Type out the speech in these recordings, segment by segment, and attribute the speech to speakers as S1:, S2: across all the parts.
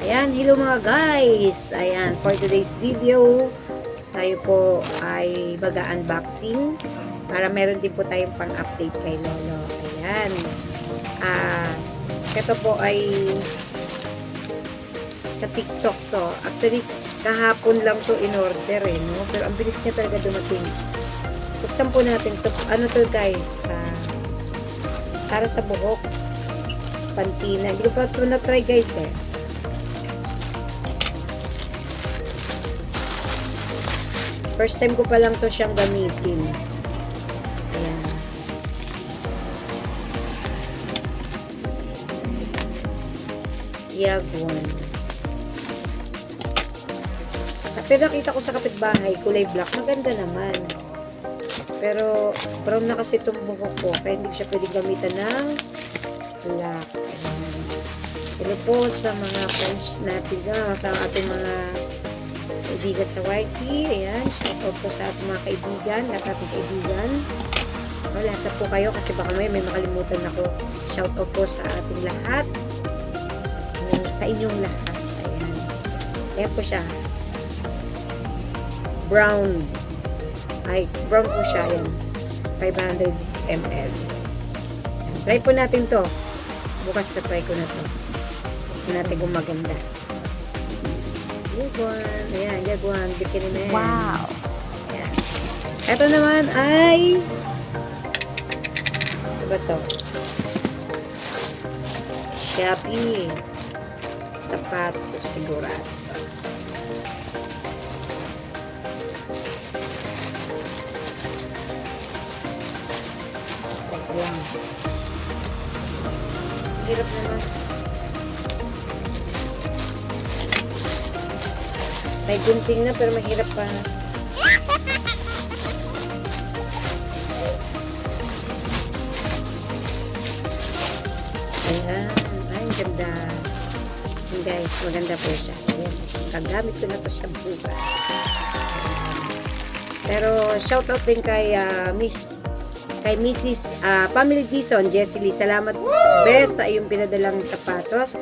S1: Ayan, hello mga guys. Ayan, for today's video, tayo po ay mag-unboxing para meron din po tayong pang-update kay Lolo. Ayan. Ito po ay sa TikTok to. Actually, kahapon lang to in order no? Pero ang bilis niya talaga dumating. Buksan po natin to. Ano to guys? Para sa buhok. Pantina. Hindi ko pa ito na-try guys First time ko pa lang to siyang gamitin. Ayan. Yagon. Pero nakita ko sa kapitbahay, kulay black. Maganda naman. Pero brown na kasi itong buhok ko. Kaya hindi siya pwedeng gamitan ng black. Ayan. Hello po sa mga friends natin. Sa ating mga kaibigan sa YT. Ayan. Shout out po sa ating mga kaibigan. Lahat ating kaibigan. Wala sa po kayo kasi baka may makalimutan ako. Shout out po sa ating lahat. Ayan, sa inyong lahat. Ayan. Ayan po siya. Brown. Ay, brown po siya. Ayan. 500 ml. Ayan. Try po natin to. Bukas na try ko na to. Tignan natin kung maganda. Jaguan. Ayan, Jaguan. Bikini na yan.
S2: Wow.
S1: Ayan. Ito naman ay ano ba to? Shopee. Sapatos sigurado. Ayan. Hirap naman. May gunting na pero mahirap pa. Ayan. Ay, ang ganda. Ayan guys, maganda po siya. Ayan. Kagamit ko na to sa buka. Pero shoutout din kay Mrs. Family Dison, Jessie Lee. Salamat best sa iyong pinadalang sapatos.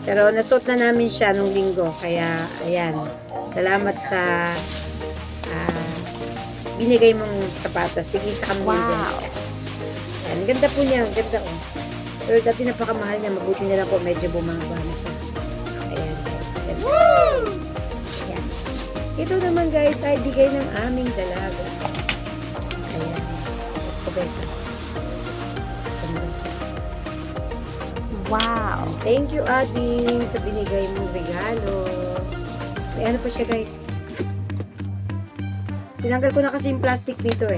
S1: Pero nasuot na namin siya nung linggo. Kaya, ayan. Salamat sa binigay mong sapatos. Tigil sa kami dyan. Ayan, ang ganda po niya. Ang ganda oh. Pero dati napakamahal niya. Mabuti na lang po. Medyo bumaba na siya. Ayan. Ayan. Ito naman guys ay bigay ng aming dalaga. Ayan.
S2: Wow.
S1: Thank you, Ading, sa binigay mong regalo. May ano pa siya, guys. Tinanggal ko na kasi yung plastic dito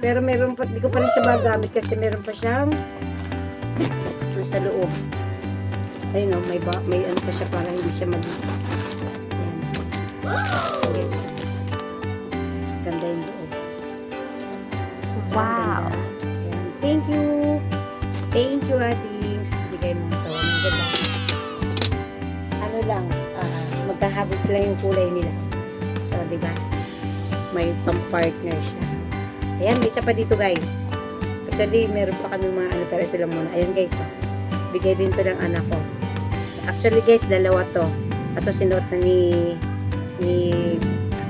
S1: Pero meron pa, hindi ko pa rin siya magamit kasi meron pa siyang sa loob. Ayun may ano pa siya para hindi siya Ayan. Yes. Ganda yung loob.
S2: Wow.
S1: Ayan. Thank you. Thank you, Ading. Sa bigay mo ito. Maganda. Ano lang, magkahabot lang yung kulay nila. So, diba? May pang-partner siya. Ayan, may isa pa dito, guys. Actually, meron pa kami mga ano, pero ito lang muna. Ayan, guys. Bigay din to ng anak ko. Actually, guys, dalawa to. Kaso sinuot na ni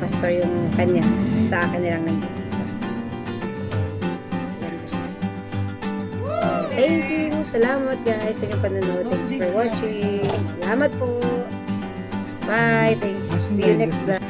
S1: pastor yung kanya. Sa akin nilang nandito. Thank you. Salamat guys sa inyong panonood. Thank you for watching. Salamat po. Bye. Thank you. See you next vlog.